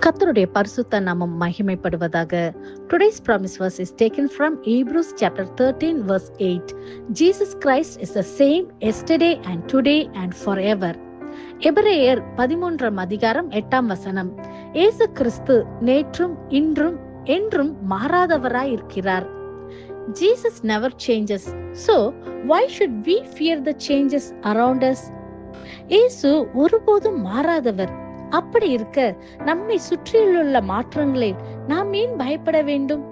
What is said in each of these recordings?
கர்த்தருடைய பரிசுத்த நாமம் மகிமைப்படுவதாக. Today's promise verse is taken from Hebrews chapter 13 verse 8. Jesus Christ is the same yesterday and today and forever. எபிரேயர் 13 அதிகாரம் 8 வசனம். இயேசு கிறிஸ்து நேற்றும் இன்றும் என்றும் மாறாதவராய் இருக்கிறார். Jesus never changes. So why should we fear the changes around us? இயேசு ஒருபோதும் மாறாதவர். அப்படி இருக்க நம்மை சுற்றியுள்ள மாற்றங்களை நாம் ஏன் பயப்பட வேண்டும்?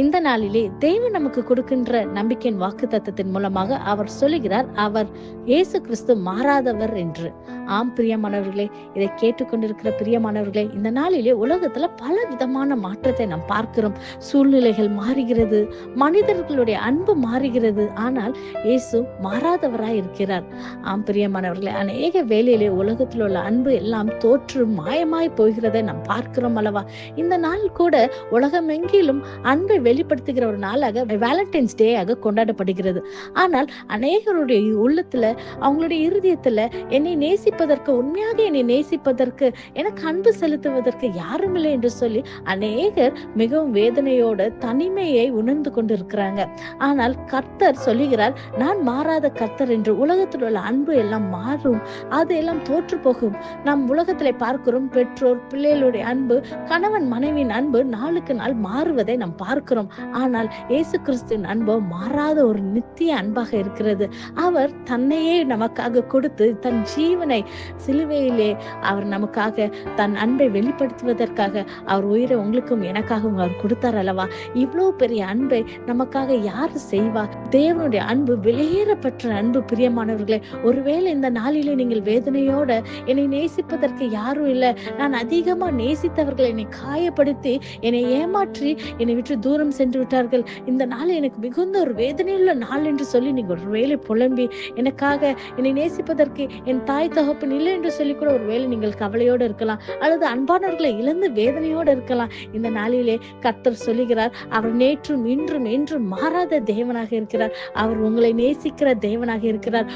இந்த நாளிலே தேவன் நமக்கு கொடுக்கின்ற நம்பிக்கையின் வாக்குத்தத்தத்தின் மூலமாக அவர் சொல்லுகிறார், அவர் இயேசு கிறிஸ்து மாறாதவர் என்று. ஆம் பிரியமானவர்களே, இதை கேட்டுக்கொண்டிருக்கிற பிரியமானவர்களே, இந்த நாளிலே உலகத்துல பல விதமான மாற்றத்தை நாம் பார்க்கிறோம். சூழ்நிலைகள் மாறுகிறது, மனிதர்களுடைய அன்பு மாறுகிறது, ஆனால் இயேசு மாறாதவராய் இருக்கிறார். ஆம் பிரியமானவர்களே, அநேக வேளையிலே உலகத்தில் உள்ள அன்பு எல்லாம் தோற்று மாயமாய் போகிறதை நாம் பார்க்கிறோம் அல்லவா? இந்த நாள் கூட உலகம் எங்கிலும் அன்பை வெளிப்படுத்துகிற ஒரு நாளாக வேலண்டைன்ஸ் டே ஆக கொண்டாடப்படுகிறது. ஆனால் அநேகருடைய உள்ளத்துல, அவங்களுடைய இருதயத்துல என்னை நேசிப்பதற்கு, உண்மையாக என்னை நேசிப்பதற்கு, எனக்கு அன்பு செலுத்துவதற்கு யாரும் இல்லை என்று சொல்லி அநேகர் மிகவும் வேதனையோட தனிமையை உணர்ந்து கொண்டு இருக்கிறாங்க. ஆனால் கர்த்தர் சொல்லுகிறார், நான் மாறாத கர்த்தர் என்று. உலகத்தில் உள்ள அன்பு எல்லாம் மாறும், அது எல்லாம் தோற்று போகும். நாம் உலகத்திலே பார்க்கிறோம், பெற்றோர் பிள்ளைகளுடைய அன்பு, கணவன் மனைவியின் அன்பு நாளுக்கு நாள் மாறுவதை நாம் பார்க்கிறோம். ஆனால் இயேசு கிறிஸ்துவின் அன்போ மாறாத ஒரு நித்திய அன்பாக இருக்கிறது. அவர் தன்னையே நமக்காக கொடுத்து, தன் ஜீவனை சிலுவையிலே அவர் நமக்காக தன் அன்பை வெளிப்படுத்துவதற்காக அவர் உயிரை உங்களுக்கும் எனக்காகவும் அவர் கொடுத்தார் அல்லவா? இவ்வளவு பெரிய அன்பை நமக்காக யாரு செய்வா? தேவனுடைய அன்பு வெளியேறப்பட்ட அன்பு. பிரியமானவர்களே, ஒருவேளை இந்த நாளிலே நீங்கள் வேதனையோட என்னை நேசிப்பதற்கு யாரும் இல்லை, நான் அதிகமா நேசித்தவர்கள் என்னை காயப்படுத்தி, என்னை ஏமாற்றி, என்னை விட்டு தூரம் சென்று விட்டார்கள், இந்த நாள் எனக்கு மிகுந்த ஒரு வேதனையுள்ள நாள் என்று சொல்லி நீங்க ஒரு வேளை புலம்பி, எனக்காக என்னை நேசிப்பதற்கு என் தாய் தகப்பன் இல்லை என்று சொல்லி கூட ஒரு வேளை நீங்கள் கவலையோடு இருக்கலாம், அல்லது அன்பானவர்களை இழந்து வேதனையோடு இருக்கலாம். இந்த நாளிலே கர்த்தர் சொல்லுகிறார், அவர் நேற்றும் இன்றும் என்றும் மாறாத தேவனாக இருக்கிறார். அவர் உங்களை நேசிக்கிற தேவனாக இருக்கிறார்.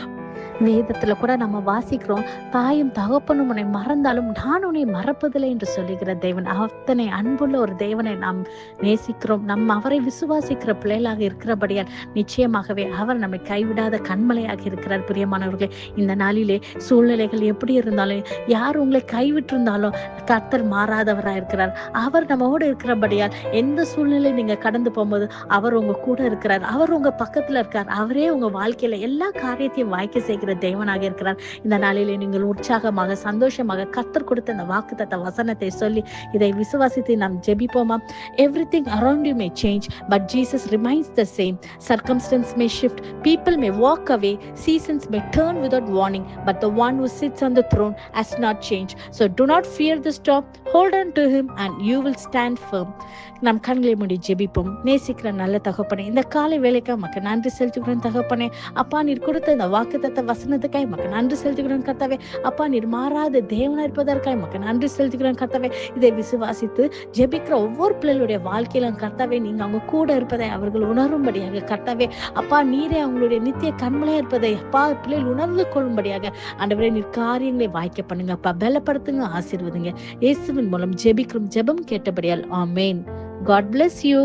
வேதத்துல கூட நம்ம வாசிக்கிறோம், தாயும் தகப்பனும் உன்னை மறந்தாலும் நான் உன்னை மறப்பதில்லை என்று சொல்லுகிற தேவன். அத்தனை அன்புள்ள ஒரு தேவனை நாம் நேசிக்கிறோம். நம்ம அவரை விசுவாசிக்கிற பிள்ளைகளாக இருக்கிறபடியால் நிச்சயமாகவே அவர் நம்மை கைவிடாத கண்மலையாக இருக்கிறார். பிரியமானவர்களே, இந்த நாளிலே சூழ்நிலைகள் எப்படி இருந்தாலும், யார் உங்களை கைவிட்டிருந்தாலும் கர்த்தர் மாறாதவராக இருக்கிறார். அவர் நம்மோடு இருக்கிறபடியால் எந்த சூழ்நிலை நீங்க கடந்து போகும்போது அவர் உங்க கூட இருக்கிறார், அவர் உங்க பக்கத்துல இருக்கார். அவரே உங்க வாழ்க்கையில எல்லா காரியத்தையும் வாய்க்க செய்கிற தேவனாக இருக்கிறார். இந்த நாளிலே நீங்கள் உற்சாகமாக, சந்தோஷமாக கர்த்தர் கொடுத்த இந்த வாக்குத்தத்த வசனத்தை சொல்லி இதை விசுவாசித்து நாம் ஜெபிப்போமா? Everything around you may change, but Jesus remains the same. Circumstances may shift, people may walk away, seasons may turn without warning, but the one who sits on the throne has not changed. So do not fear the storm, hold on to him and you will stand firm. நாம் கண்களை மூடி ஜெபிப்போம். நேசிக்கிற நல்ல தகப்பனே, இந்த காலை வேலைக்கு மக்க நன்றி செலுத்துகிறேன் தகப்பனே. அப்பா, நீர் கொடுத்த இந்த வாக்குத்தத்த வசனத்துக்காய் மக்க நன்றி செலுத்துகிறேன் கர்த்தாவே. அப்பா, நீர் மாறாத தேவனா இருப்பதற்காய் மக்க நன்றி செலுத்துகிறேன் கர்த்தாவே. இதை விசுவாசித்து ஜெபிக்கிற ஒவ்வொரு பிள்ளைகளுடைய வாழ்க்கையிலும் கர்த்தாவே, நீங்க அவங்க கூட இருப்பதை அவர்கள் உணரும்படியாக கர்த்தாவே, அப்பா நீரே அவங்களுடைய நித்திய கண்மலையா இருப்பதை அப்பா பிள்ளைகள் உணர்ந்து கொள்ளும்படியாக ஆண்டவரே நீர் காரியங்களை வாய்க்க பண்ணுங்க அப்பா. பலப்படுத்துங்க, ஆசீர்வதிங்க. இயேசுவின் மூலம் ஜெபிக்கிறோம், ஜெபம் கேட்டபடியால் ஆமென். God bless you.